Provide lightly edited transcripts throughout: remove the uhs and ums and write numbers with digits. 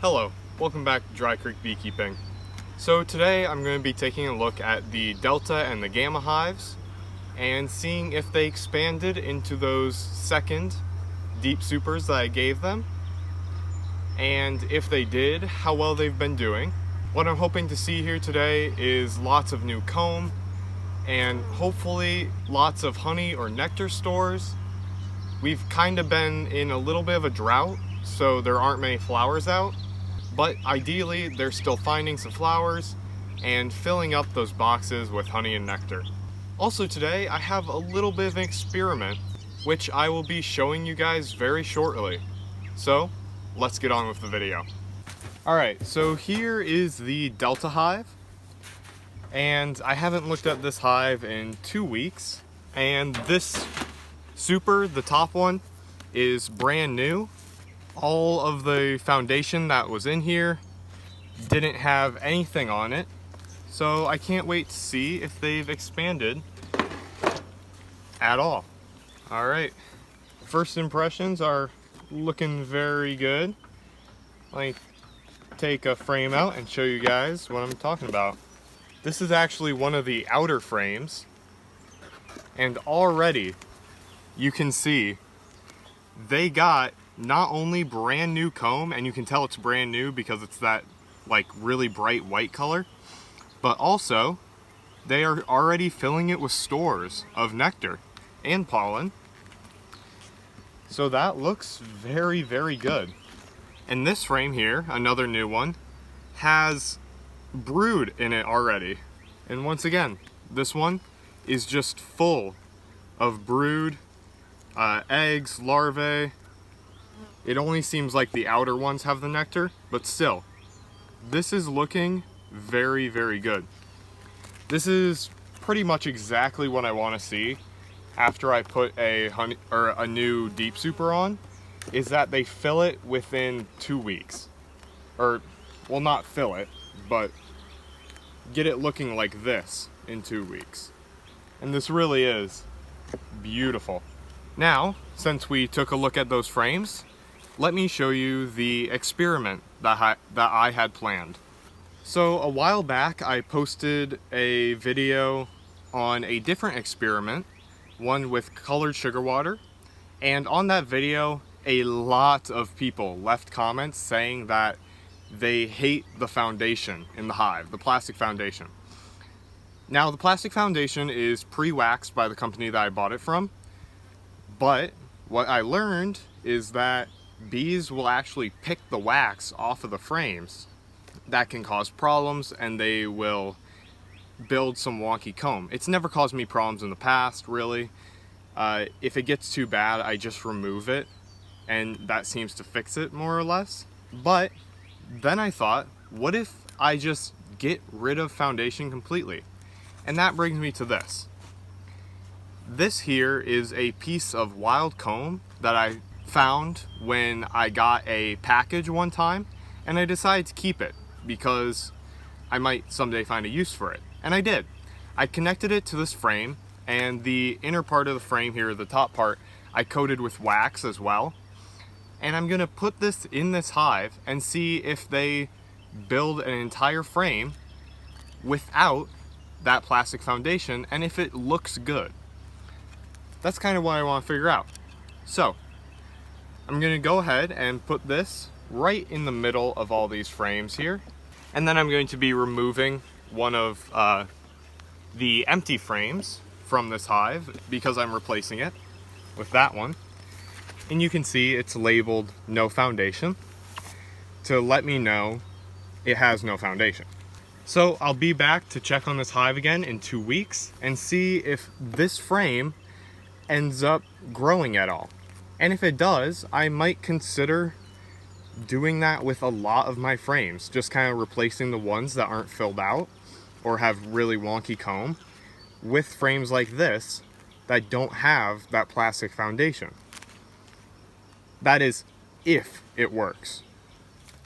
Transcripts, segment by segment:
Hello, welcome back to Dry Creek Beekeeping. So today I'm going to be taking a look at the Delta and the Gamma hives and seeing if they expanded into those second deep supers that I gave them, and if they did, how well they've been doing. What I'm hoping to see here today is lots of new comb and hopefully lots of honey or nectar stores. We've kind of been in a little bit of a drought, so there aren't many flowers out. But ideally, they're still finding some flowers and filling up those boxes with honey and nectar. Also today, I have a little bit of an experiment, which I will be showing you guys very shortly. So, let's get on with the video. Alright, so here is the Delta hive. And I haven't looked at this hive in 2 weeks. And this super, the top one, is brand new. All of the foundation that was in here didn't have anything on it, so I can't wait to see if they've expanded at all. Alright, first impressions are looking very good. Let me take a frame out and show you guys what I'm talking about. This is actually one of the outer frames, and already you can see they got not only brand new comb, and you can tell it's brand new because it's that like really bright white color, but also they are already filling it with stores of nectar and pollen. So that looks very, very good. And this frame here, another new one, has brood in it already. And once again, this one is just full of brood, eggs, larvae. It only seems like the outer ones have the nectar, but still, this is looking very, very good. This is pretty much exactly what I want to see after I put a new deep super on, is that they fill it within 2 weeks. Or, well, not fill it, but get it looking like this in 2 weeks. And this really is beautiful. Now, since we took a look at those frames, let me show you the experiment that I had planned. So a while back I posted a video on a different experiment, one with colored sugar water, and on that video a lot of people left comments saying that they hate the foundation in the hive, the plastic foundation. Now the plastic foundation is pre-waxed by the company that I bought it from, but what I learned is that bees will actually pick the wax off of the frames. That can cause problems, and they will build some wonky comb. It's never caused me problems in the past, really. If it gets too bad, I just remove it, and that seems to fix it more or less. But then I thought, what if I just get rid of foundation completely? And that brings me to this. This here is a piece of wild comb that I found when I got a package one time, and I decided to keep it because I might someday find a use for it. And I did. I connected it to this frame, and the inner part of the frame here, the top part, I coated with wax as well. And I'm gonna put this in this hive and see if they build an entire frame without that plastic foundation, and if it looks good. That's kind of what I want to figure out. So I'm going to go ahead and put this right in the middle of all these frames here. And then I'm going to be removing one of the empty frames from this hive because I'm replacing it with that one. And you can see it's labeled no foundation to let me know it has no foundation. So I'll be back to check on this hive again in 2 weeks and see if this frame ends up growing at all. And if it does, I might consider doing that with a lot of my frames, just kind of replacing the ones that aren't filled out or have really wonky comb with frames like this that don't have that plastic foundation. That is, if it works.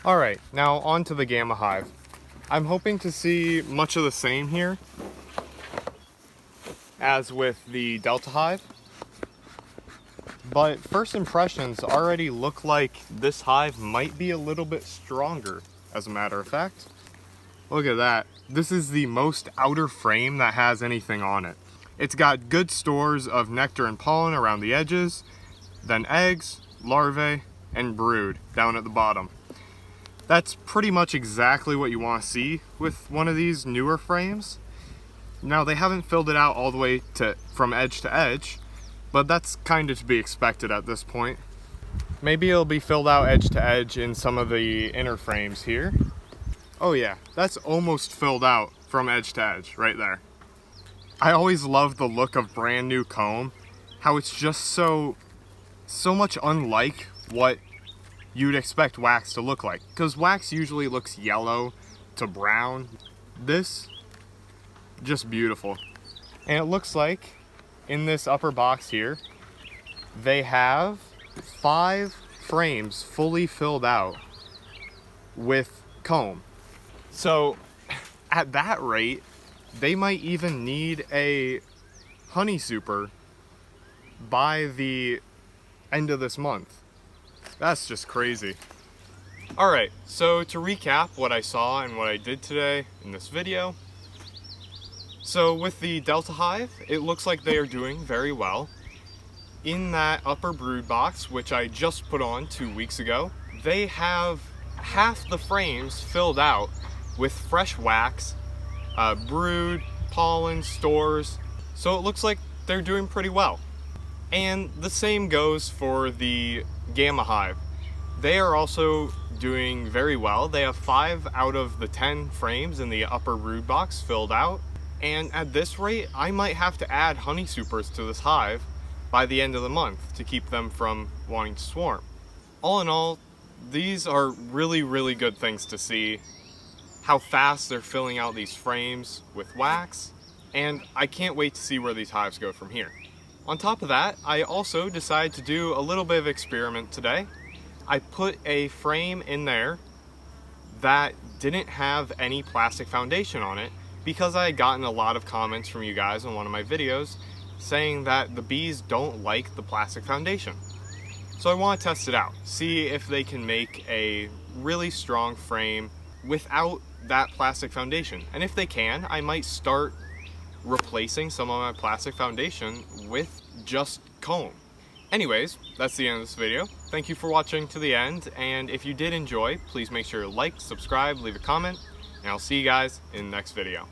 Alright, now on to the Gamma hive. I'm hoping to see much of the same here as with the Delta hive. but first impressions already look like this hive might be a little bit stronger, as a matter of fact. Look at that. This is the most outer frame that has anything on it. It's got good stores of nectar and pollen around the edges, then eggs, larvae, and brood down at the bottom. That's pretty much exactly what you want to see with one of these newer frames. Now, they haven't filled it out all the way from edge to edge, but that's kind of to be expected at this point. Maybe it'll be filled out edge to edge in some of the inner frames here. Oh yeah, that's almost filled out from edge to edge right there. I always love the look of brand new comb, how it's just so much unlike what you'd expect wax to look like, because wax usually looks yellow to brown. This, just beautiful. And it looks like in this upper box here, they have 5 frames fully filled out with comb. So at that rate, they might even need a honey super by the end of this month. That's just crazy. Alright, so to recap what I saw and what I did today in this video. So with the Delta Hive, it looks like they are doing very well. In that upper brood box, which I just put on 2 weeks ago, they have half the frames filled out with fresh wax, brood, pollen, stores, so it looks like they're doing pretty well. And the same goes for the Gamma Hive. They are also doing very well. They have 5 out of the 10 frames in the upper brood box filled out, and at this rate, I might have to add honey supers to this hive by the end of the month to keep them from wanting to swarm. All in all, these are really, really good things to see. How fast they're filling out these frames with wax, and I can't wait to see where these hives go from here. On top of that, I also decided to do a little bit of experiment today. I put a frame in there that didn't have any plastic foundation on it because I had gotten a lot of comments from you guys on one of my videos saying that the bees don't like the plastic foundation. So I want to test it out, see if they can make a really strong frame without that plastic foundation. And if they can, I might start replacing some of my plastic foundation with just comb. Anyways, that's the end of this video. Thank you for watching to the end, and if you did enjoy, please make sure to like, subscribe, leave a comment, and I'll see you guys in the next video.